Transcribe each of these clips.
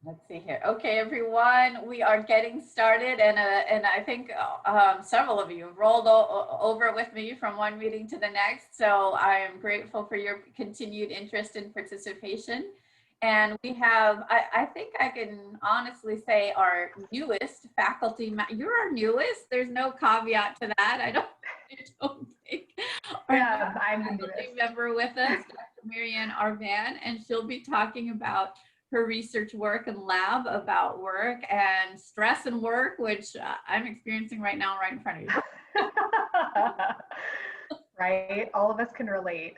Let's see here. Okay, everyone, we are getting started, and I think several of you rolled over with me from one meeting to the next. So I am grateful for your continued interest and participation. And we have, I think I can honestly say, our newest faculty. You're our newest. There's no caveat to that. I don't think. Our Yeah, newest I'm the faculty newest. member with us, Dr. Maryana Arvan, and she'll be talking about her research work and lab about work and stress and work, which I'm experiencing right now, right in front of Right, all of us can relate.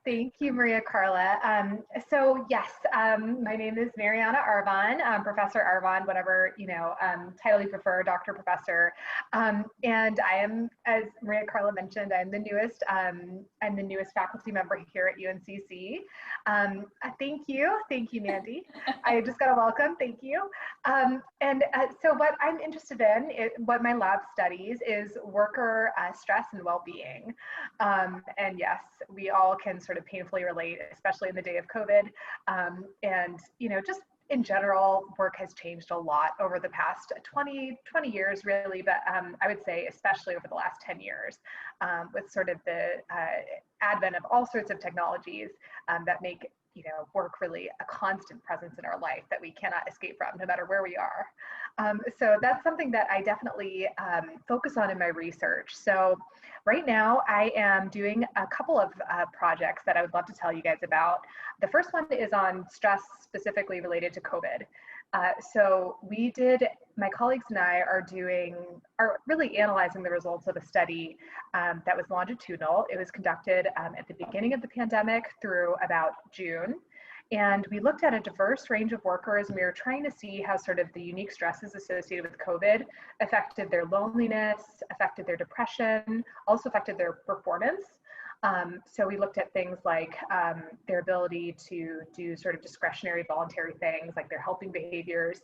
Thank you, Maria Carla. So yes, my name is Maryana Arvan, Professor Arvan, whatever title you prefer, Doctor Professor. And I am, as Maria Carla mentioned, I'm the newest faculty member here at UNCC. Thank you, Mandy. I just got a welcome. Thank you. So what I'm interested in, what my lab studies, is worker stress and well-being. And yes, we all can sort of painfully relate, especially in the day of COVID. And, just in general, work has changed a lot over the past 20 years, really, but I would say especially over the last 10 years, with sort of the advent of all sorts of technologies that make work really a constant presence in our life that we cannot escape from, no matter where we are. So that's something that I definitely focus on in my research. So right now I am doing a couple of projects that I would love to tell you guys about. The first one is on stress specifically related to COVID. So my colleagues and I are really analyzing the results of a study that was longitudinal. It was conducted at the beginning of the pandemic through about June. And we looked at a diverse range of workers, and we were trying to see how sort of the unique stresses associated with COVID affected their loneliness, affected their depression, also affected their performance. So we looked at things like their ability to do sort of discretionary voluntary things, like their helping behaviors.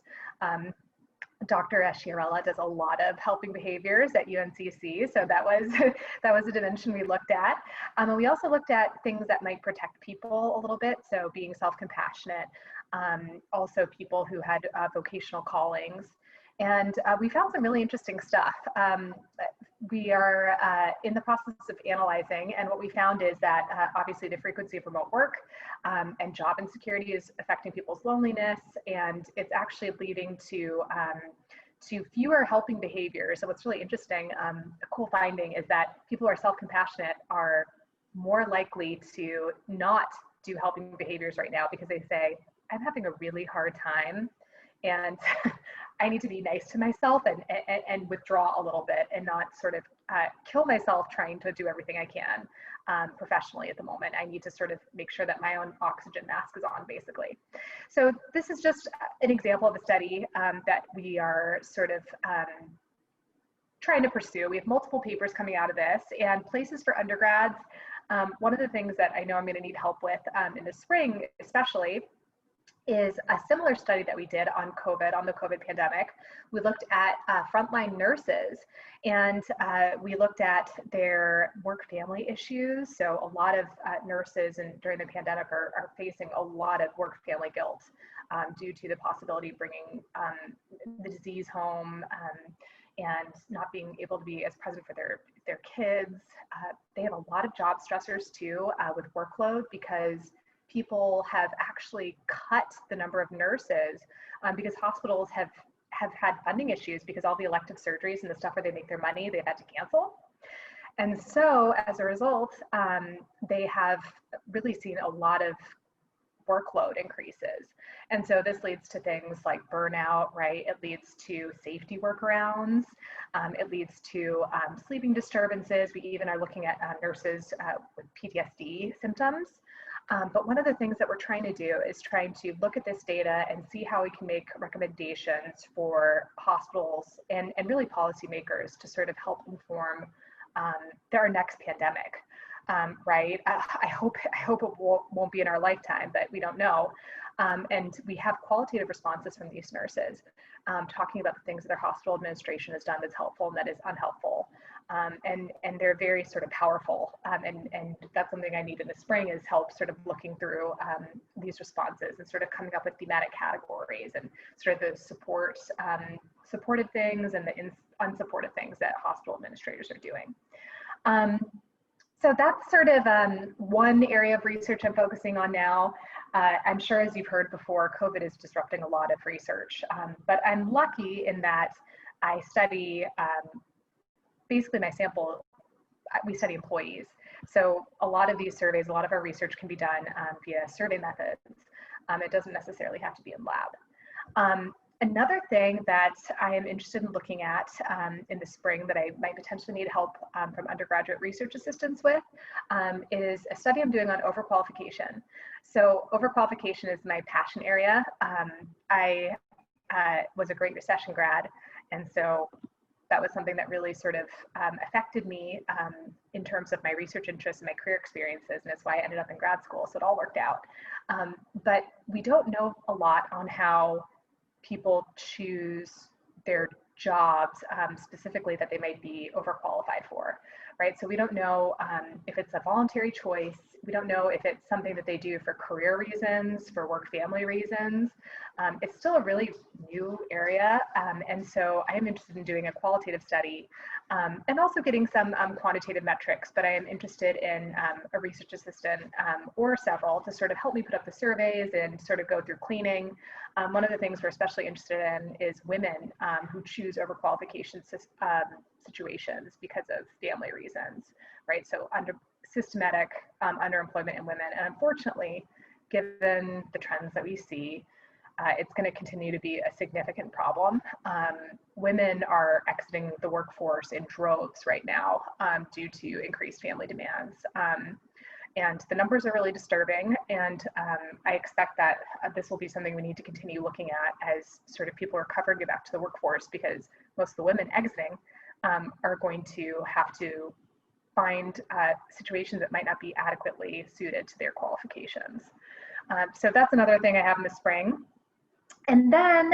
Dr. Eschiarella does a lot of helping behaviors at UNCC, so that was that was a dimension we looked at. And we also looked at things that might protect people a little bit, so being self-compassionate, also people who had vocational callings. And we found some really interesting stuff. We are in the process of analyzing, and what we found is that obviously the frequency of remote work and job insecurity is affecting people's loneliness, and it's actually leading to fewer helping behaviors. So what's really interesting, a cool finding, is that people who are self-compassionate are more likely to not do helping behaviors right now because they say, I'm having a really hard time, and I need to be nice to myself and withdraw a little bit and not sort of kill myself trying to do everything I can professionally at the moment. I need to sort of make sure that my own oxygen mask is on, basically. So this is just an example of a study that we are sort of trying to pursue. We have multiple papers coming out of this, and places for undergrads. One of the things that I know I'm going to need help with in the spring, especially, is a similar study that we did on COVID, on the COVID pandemic. We looked at frontline nurses, and we looked at their work-family issues. So a lot of nurses during the pandemic are facing a lot of work-family guilt due to the possibility of bringing the disease home and not being able to be as present for their kids. They have a lot of job stressors too with workload, because people have actually cut the number of nurses because hospitals have had funding issues because all the elective surgeries and the stuff where they make their money, they've had to cancel. And so as a result, they have really seen a lot of workload increases. And so this leads to things like burnout, right? It leads to safety workarounds. It leads to sleeping disturbances. We even are looking at nurses with PTSD symptoms. But one of the things that we're trying to do is trying to look at this data and see how we can make recommendations for hospitals and really policymakers to sort of help inform our next pandemic, right? I hope it won't be in our lifetime, but we don't know. And we have qualitative responses from these nurses talking about the things that their hospital administration has done that's helpful and that is unhelpful. And they're very sort of powerful. And that's something I need in the spring, is help sort of looking through these responses and sort of coming up with thematic categories and sort of the supported things and the unsupported things that hospital administrators are doing. So that's sort of one area of research I'm focusing on now. I'm sure, as you've heard before, COVID is disrupting a lot of research, but I'm lucky in that I study, basically my sample, we study employees. So a lot of these surveys, a lot of our research can be done via survey methods. It doesn't necessarily have to be in lab. Another thing that I am interested in looking at in the spring that I might potentially need help from undergraduate research assistants with is a study I'm doing on overqualification. So overqualification is my passion area. I was a Great Recession grad, and so that was something that really sort of affected me in terms of my research interests and my career experiences, and that's why I ended up in grad school, so it all worked out. But we don't know a lot on how people choose their jobs, specifically that they might be overqualified for, right? So we don't know if it's a voluntary choice. We don't know if it's something that they do for career reasons, for work-family reasons. It's still a really new area, and so I am interested in doing a qualitative study and also getting some quantitative metrics, but I am interested in a research assistant or several to sort of help me put up the surveys and sort of go through cleaning. One of the things we're especially interested in is women who choose overqualification situations because of family reasons, right? So systematic underemployment in women. And unfortunately, given the trends that we see, it's going to continue to be a significant problem. Women are exiting the workforce in droves right now due to increased family demands. And the numbers are really disturbing. And I expect that this will be something we need to continue looking at as sort of people recover and get back to the workforce, because most of the women exiting are going to have to find situations that might not be adequately suited to their qualifications. So that's another thing I have in the spring. And then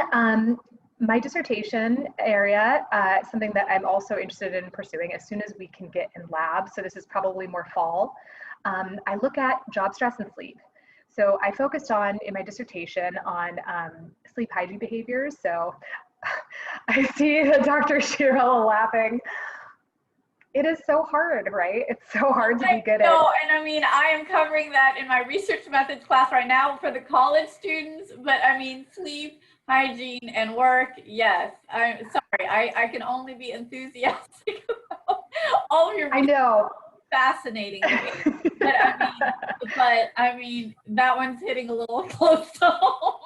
my dissertation area, something that I'm also interested in pursuing as soon as we can get in lab, so this is probably more fall, I look at job stress and sleep. So I focused on, in my dissertation, on sleep hygiene behaviors. So I see Dr. Shirella laughing. It is so hard, right? It's so hard to be good at. And I mean, I am covering that in my research methods class right now for the college students, but I mean, sleep, hygiene, and work, yes. I'm sorry, I can only be enthusiastic about all of your I know. Fascinating to me. But I mean, that one's hitting a little close to home.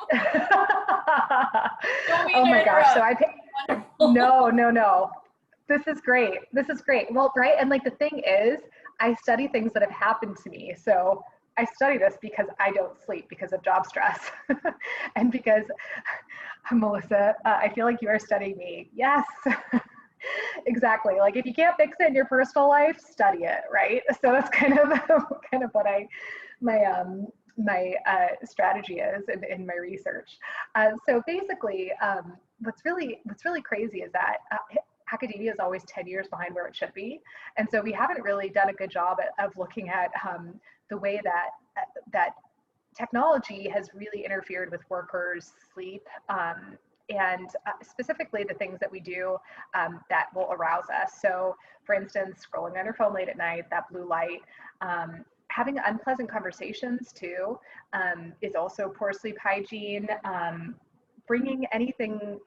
Oh my gosh, so no. This is great. This is great. Well, right. And like the thing is, I study things that have happened to me. So I study this because I don't sleep because of job stress. And because, Melissa, I feel like you are studying me. Yes, exactly. Like if you can't fix it in your personal life, study it, right? So that's kind of what my strategy is in my research. So basically, what's really crazy is that academia is always 10 years behind where it should be. And so we haven't really done a good job of looking at the way that technology has really interfered with workers' sleep and specifically the things that we do that will arouse us. So for instance, scrolling on your phone late at night, that blue light, having unpleasant conversations too is also poor sleep hygiene. Bringing anything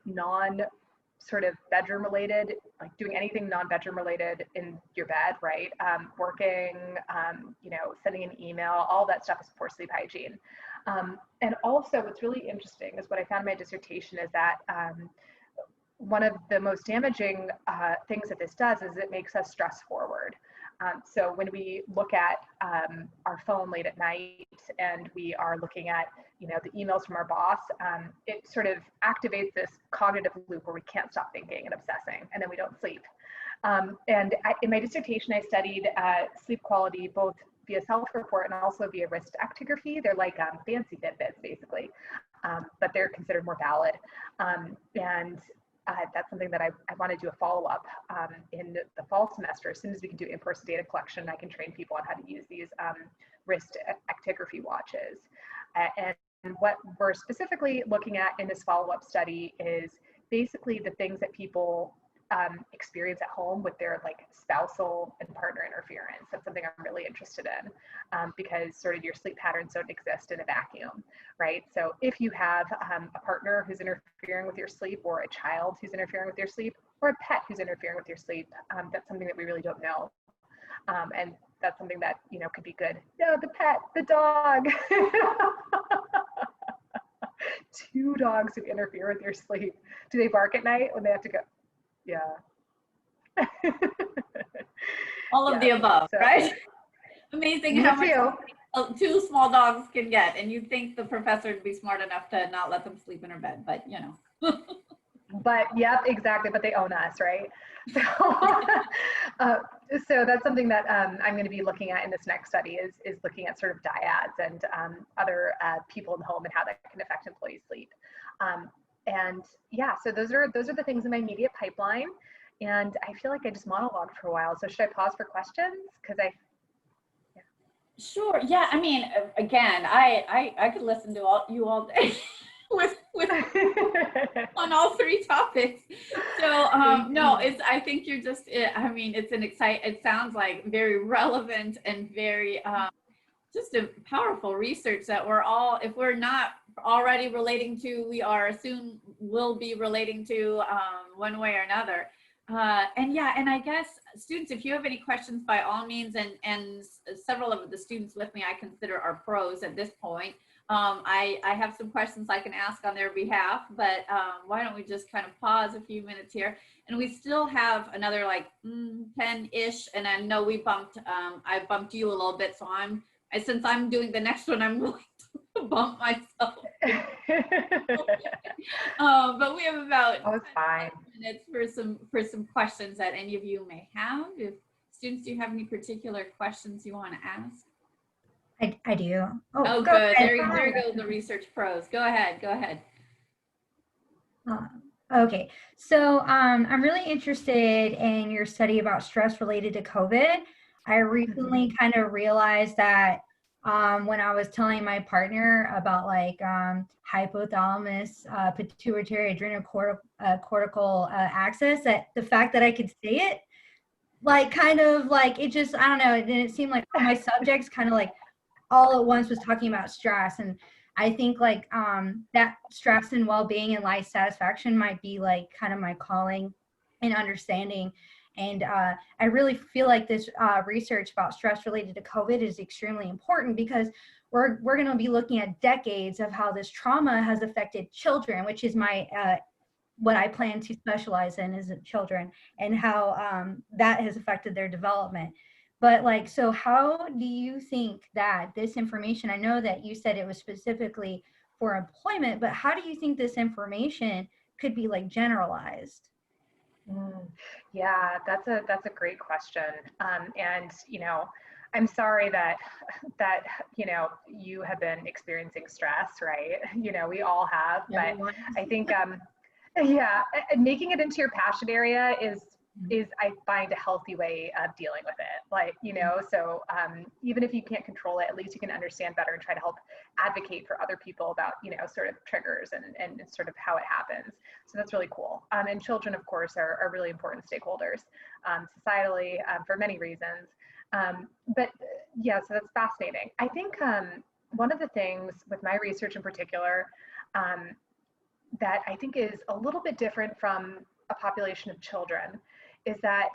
sort of bedroom related, like doing anything non-bedroom related in your bed, right? Working, sending an email, all that stuff is poor sleep hygiene. And also what's really interesting is what I found in my dissertation is that one of the most damaging things that this does is it makes us stress forward. So when we look at our phone late at night and we are looking at, the emails from our boss, it sort of activates this cognitive loop where we can't stop thinking and obsessing, and then we don't sleep. And in my dissertation, I studied sleep quality both via self-report and also via wrist actigraphy. They're like fancy Fitbits, basically, but they're considered more valid. And that's something that I want to do a follow-up in the fall semester. As soon as we can do in-person data collection, I can train people on how to use these wrist actigraphy watches. And what we're specifically looking at in this follow-up study is basically the things that people experience at home with their like spousal and partner interference. That's something I'm really interested in because sort of your sleep patterns don't exist in a vacuum, right? So if you have a partner who's interfering with your sleep, or a child who's interfering with your sleep, or a pet who's interfering with your sleep, that's something that we really don't know. And that's something that, you know, could be good. No, the pet, the dog. 2 dogs who interfere with your sleep. Do they bark at night when they have to go? Yeah. All of the above, so, right? Amazing me how too. much 2 small dogs can get, and you'd think the professor would be smart enough to not let them sleep in her bed, but you know. But yep, exactly. But they own us, right? So, so that's something that I'm going to be looking at in this next study is looking at sort of dyads and other people in the home and how that can affect employee sleep. And yeah, so those are the things in my immediate pipeline. And I feel like I just monologued for a while. So should I pause for questions? Because Sure. Yeah. I mean, again, I could listen to you all day with on all 3 topics. So no, I think you're just. I mean, it sounds like very relevant and very just a powerful research that we're all, if we're not already relating to, we are soon will be relating to one way or another. And yeah, and I guess students, if you have any questions, by all means, and several of the students with me I consider are pros at this point. I have some questions I can ask on their behalf, but why don't we just kind of pause a few minutes here? And we still have another like 10-ish, and I know we bumped, I bumped you a little bit, so since I'm doing the next one, I'm willing to bump myself. But we have about 5 minutes for some questions that any of you may have. If students, do you have any particular questions you want to ask? I do. Oh good. There go the research pros. Go ahead. Okay, so I'm really interested in your study about stress related to COVID. I recently kind of realized that when I was telling my partner about like hypothalamus, pituitary adrenocortical axis, that the fact that I could say it, like kind of like it just, I don't know, it didn't seem like my subjects kind of like all at once was talking about stress. And I think like that stress and well-being and life satisfaction might be like kind of my calling and understanding. And I really feel like this research about stress related to COVID is extremely important because we're going to be looking at decades of how this trauma has affected children, which is my what I plan to specialize in is children, and how that has affected their development. But like, so how do you think that this information, I know that you said it was specifically for employment, but how do you think this information could be like generalized? Yeah, that's a great question. And you know, I'm sorry that you know you have been experiencing stress, right? You know, we all have, but I think yeah, making it into your passion area is I find a healthy way of dealing with it. Like, you know, so even if you can't control it, at least you can understand better and try to help advocate for other people about, you know, sort of triggers and sort of how it happens. So that's really cool. And children, of course, are really important stakeholders societally for many reasons. But yeah, so that's fascinating. I think one of the things with my research in particular that I think is a little bit different from a population of children is that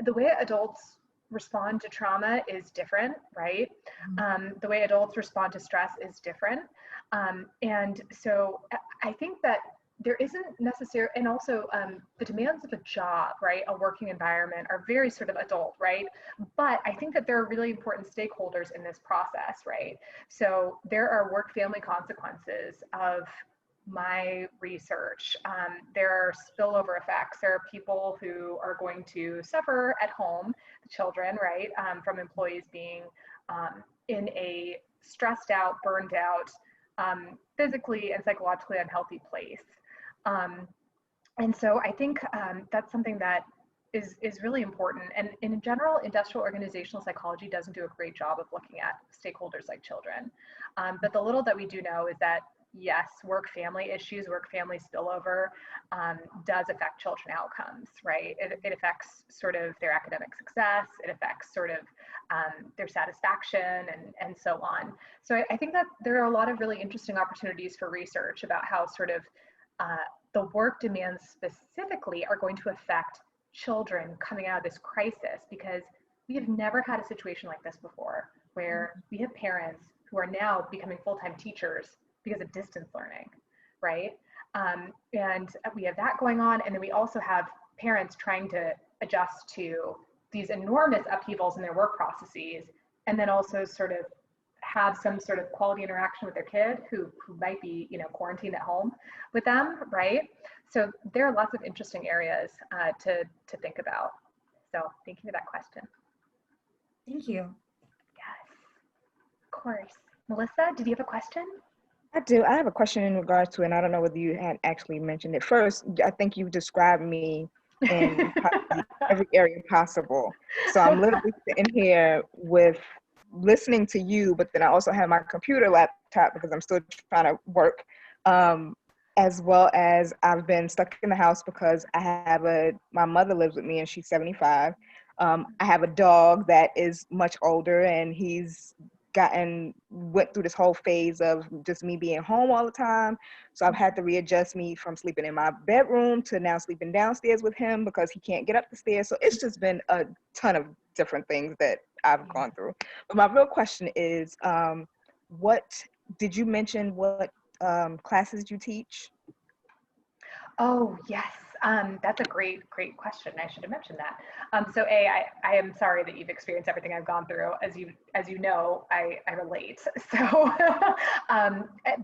the way adults respond to trauma is different, right? The way adults respond to stress is different. And so I think that there isn't necessary, and also the demands of a job, right? A working environment are very sort of adult, right? But I think that there are really important stakeholders in this process, right? So there are work-family consequences of my research. There are spillover effects. There are people who are going to suffer at home, the children, right, from employees being in a stressed out, burned out, physically and psychologically unhealthy place. And so I think that's something that is really important. And in general, industrial organizational psychology doesn't do a great job of looking at stakeholders like children. But the little that we do know is that yes, work-family issues, work-family spillover does affect children outcomes, right? It affects sort of their academic success. It affects sort of their satisfaction and so on. So I think that there are a lot of really interesting opportunities for research about how sort of the work demands specifically are going to affect children coming out of this crisis, because we have never had a situation like this before where we have parents who are now becoming full-time teachers because of distance learning, right? And we have that going on. And then we also have parents trying to adjust to these enormous upheavals in their work processes, and then also sort of have some sort of quality interaction with their kid who might be, you know, quarantined at home with them, right? So there are lots of interesting areas to think about. So thank you for that question. Thank you. Yes, of course. Melissa, did you have a question? I do. I have a question in regards to, and I don't know whether you had actually mentioned it. First, I think you described me in every area possible. So I'm literally sitting here with listening to you, but then I also have my computer laptop because I'm still trying to work, as well as I've been stuck in the house because I have my mother lives with me and she's 75. I have a dog that is much older and he's went through this whole phase of just me being home all the time. So I've had to readjust me from sleeping in my bedroom to now sleeping downstairs with him because he can't get up the stairs. So it's just been a ton of different things that I've gone through. But my real question is, what did you mention what classes you teach? Oh, yes. That's a great question. I should have mentioned that. So I am sorry that you've experienced everything I've gone through. As you know, I relate. So,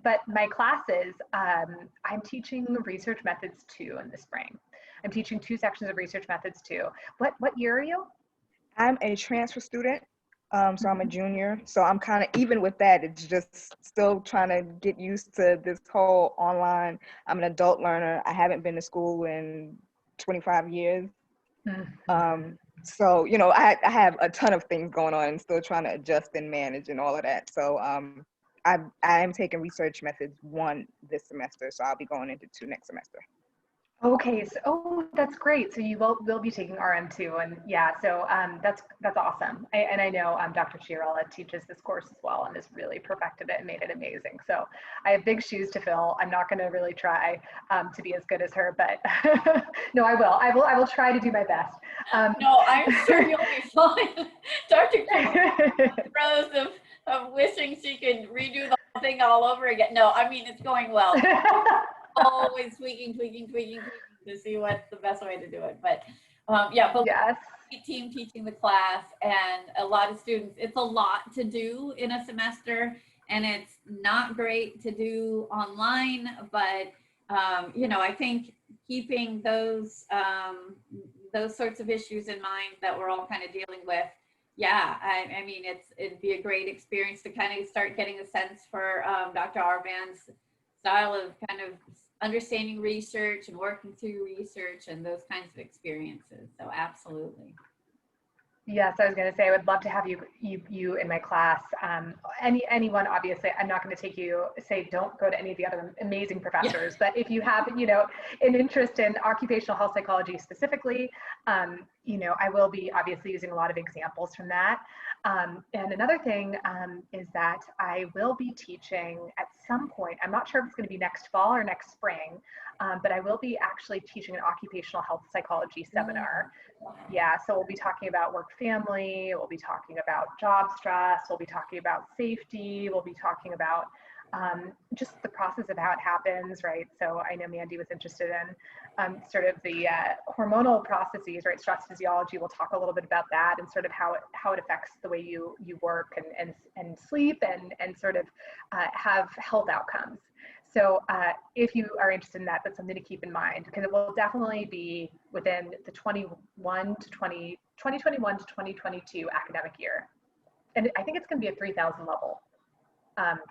but my classes, I'm teaching research methods 2 in the spring. I'm teaching 2 sections of research methods 2. What year are you? I'm a transfer student. So I'm a junior. So I'm kind of even with that. It's just still trying to get used to this whole online. I'm an adult learner. I haven't been to school in 25 years. So, you know, I have a ton of things going on and still trying to adjust and manage and all of that. So I am taking research methods 1 this semester. So I'll be going into 2 next semester. Okay, so that's great. So you will be taking RM2, and yeah, so that's awesome. And I know Dr. Chiarella teaches this course as well, and has really perfected it and made it amazing. So I have big shoes to fill. I'm not going to really try to be as good as her, but no, I will. I will try to do my best. No, I'm sure you'll be fine. Dr. Chiarella of wishing she could redo the whole thing all over again. No, I mean it's going well. Always tweaking to see what's the best way to do it. But yeah, but yes. Team teaching the class and a lot of students, it's a lot to do in a semester, and it's not great to do online, but you know, I think keeping those sorts of issues in mind that we're all kind of dealing with, yeah, I mean, it'd be a great experience to kind of start getting a sense for Dr. Arvan's style of kind of understanding research and working through research and those kinds of experiences. So absolutely. Yes, I was going to say I would love to have you in my class. Anyone, obviously, I'm not going to take you, say don't go to any of the other amazing professors, yeah. But if you have, you know, an interest in occupational health psychology specifically, you know, I will be obviously using a lot of examples from that. And another thing is that I will be teaching at some point, I'm not sure if it's going to be next fall or next spring, but I will be actually teaching an occupational health psychology seminar. Yeah, so we'll be talking about work family, we'll be talking about job stress, we'll be talking about safety, we'll be talking about just the process of how it happens, right? So I know Mandy was interested in sort of the hormonal processes, right? Stress physiology, we'll talk a little bit about that and sort of how it affects the way you work and sleep and sort of have health outcomes. So if you are interested in that, that's something to keep in mind, because it will definitely be within the 2021 to 2022 academic year. And I think it's going to be a 3,000 level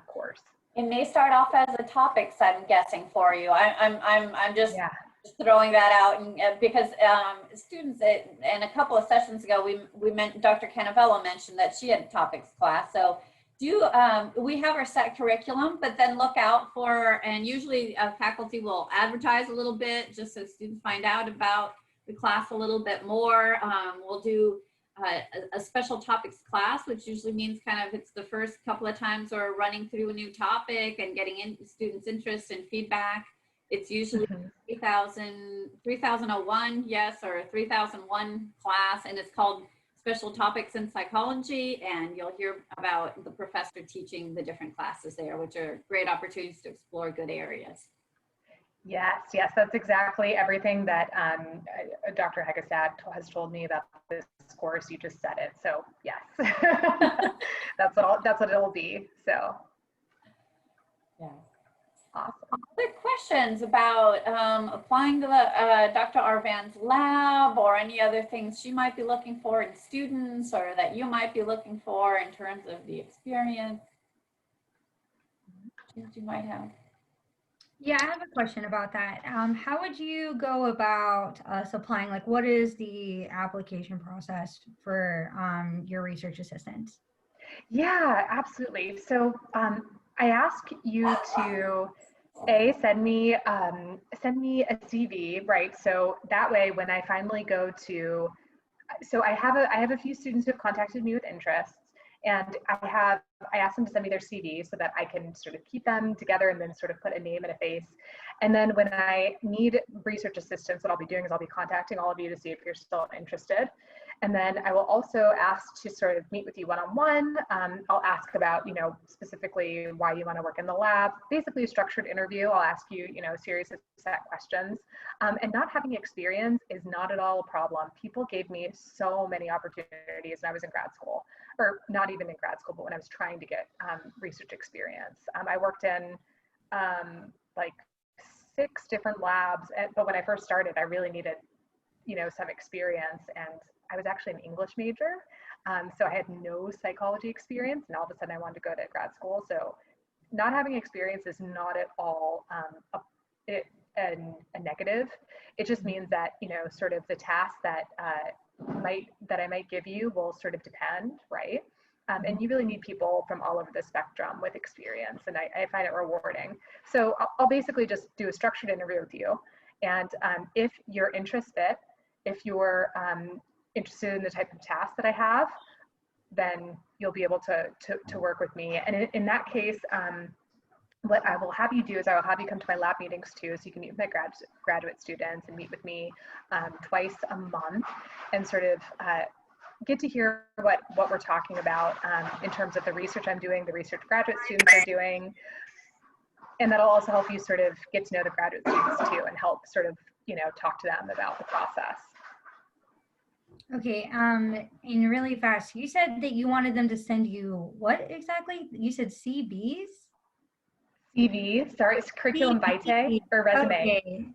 course. It may start off as a topics, I'm guessing, for you. I'm just Just throwing that out, and because students, and a couple of sessions ago, we meant Dr. Cannavella mentioned that she had a topics class. So we have our set curriculum, but then look out for, and usually faculty will advertise a little bit just so students find out about the class a little bit more. We'll do a special topics class, which usually means kind of it's the first couple of times we're running through a new topic and getting in students' interest and feedback. It's usually 3001, yes, or 3001 class, and it's called Special Topics in Psychology, and you'll hear about the professor teaching the different classes there, which are great opportunities to explore good areas. Yes, yes, that's exactly everything that Dr. Hegestad has told me about this course. You just said it, so yes, that's what it'll be. So, yeah. Awesome. Other questions about applying to Dr. Arvan's lab, or any other things she might be looking for in students, or that you might be looking for in terms of the experience you might have? Yeah, I have a question about that. How would you go about us applying? Like, what is the application process for your research assistants? Yeah, absolutely. So I ask you to send me a CV, right? So that way, when I finally go to, so I have a few students who have contacted me with interests, and I asked them to send me their CV so that I can sort of keep them together and then sort of put a name and a face. And then when I need research assistance, what I'll be doing is I'll be contacting all of you to see if you're still interested. And then I will also ask to sort of meet with you one-on-one. I'll ask about, specifically why you want to work in the lab, basically a structured interview. I'll ask you, a series of set questions. And not having experience is not at all a problem. People gave me so many opportunities when I was in grad school, or not even in grad school, but when I was trying to get research experience. I worked in like 6 different labs, but when I first started, I really needed, some experience, and I was actually an English major, so I had no psychology experience, and all of a sudden I wanted to go to grad school. So not having experience is not at all a negative. It just means that, sort of the task that I might give you will sort of depend, right? And you really need people from all over the spectrum with experience, and I find it rewarding. So I'll basically just do a structured interview with you, and if you're interested, if you're interested in the type of task that I have, then you'll be able to work with me. And in that case, what I will have you do is I will have you come to my lab meetings too, so you can meet with my graduate students and meet with me twice a month, and sort of get to hear what we're talking about in terms of the research I'm doing, the research graduate students are doing. And that'll also help you sort of get to know the graduate students too, and help sort of, talk to them about the process. Okay, and really fast, you said that you wanted them to send you what exactly? You said CVs? CV, sorry, it's curriculum vitae or resume.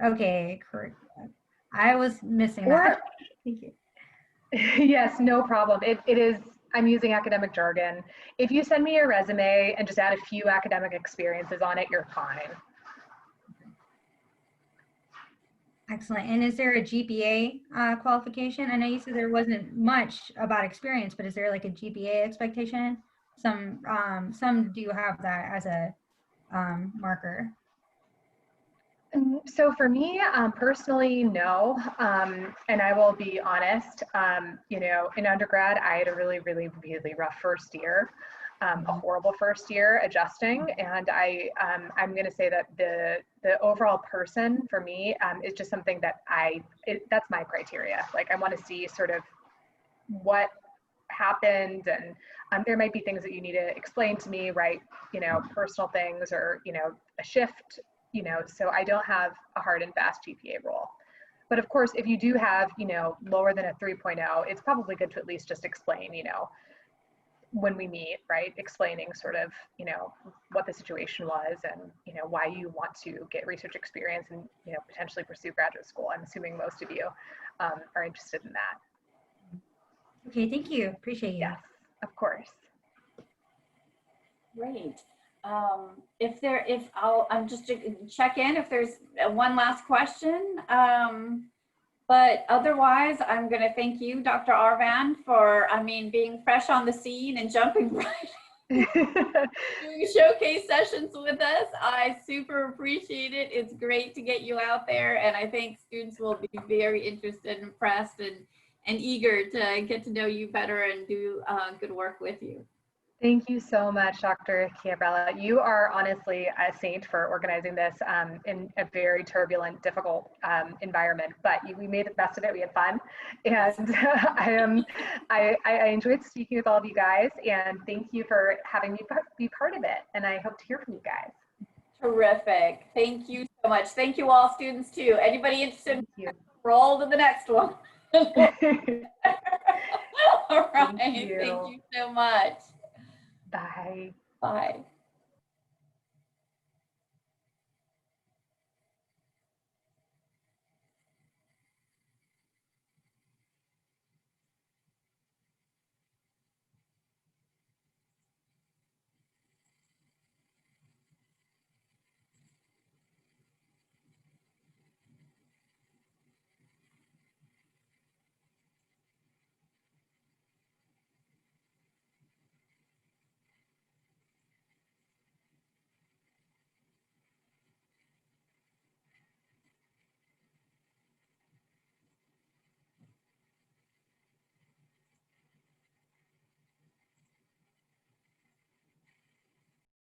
Okay, correct. I was missing that. Thank you. Yes, no problem. It is, I'm using academic jargon. If you send me your resume and just add a few academic experiences on it, you're fine. Excellent. And is there a GPA qualification? I know you said there wasn't much about experience, but is there like a GPA expectation? Some do have that as a marker. So for me, personally, no. And I will be honest, in undergrad, I had a really, really, really rough first year, a horrible first year adjusting. And I'm going to say that the overall person for me is just something that that's my criteria. Like, I want to see sort of what happened, and there might be things that you need to explain to me, right? Personal things, or, a shift, so I don't have a hard and fast GPA rule. But of course, if you do have, lower than a 3.0, it's probably good to at least just explain, when we meet, right? Explaining sort of, what the situation was, and, why you want to get research experience and, potentially pursue graduate school. I'm assuming most of you are interested in that. Okay, thank you. Appreciate you. Yes, of course. Great. I'm just to check in if there's one last question. But otherwise, I'm going to thank you, Dr. Arvan, for, being fresh on the scene and jumping right doing showcase sessions with us. I super appreciate it. It's great to get you out there, and I think students will be very interested, impressed, and eager to get to know you better and do good work with you. Thank you so much, Dr. Chiabrella. You are honestly a saint for organizing this in a very turbulent, difficult environment, but we made the best of it. We had fun, and I enjoyed speaking with all of you guys, and thank you for having me be part of it, and I hope to hear from you guys. Terrific. Thank you so much. Thank you all, students, too. Anybody interested in roll to the next one? All right. Thank you so much. Bye. Bye.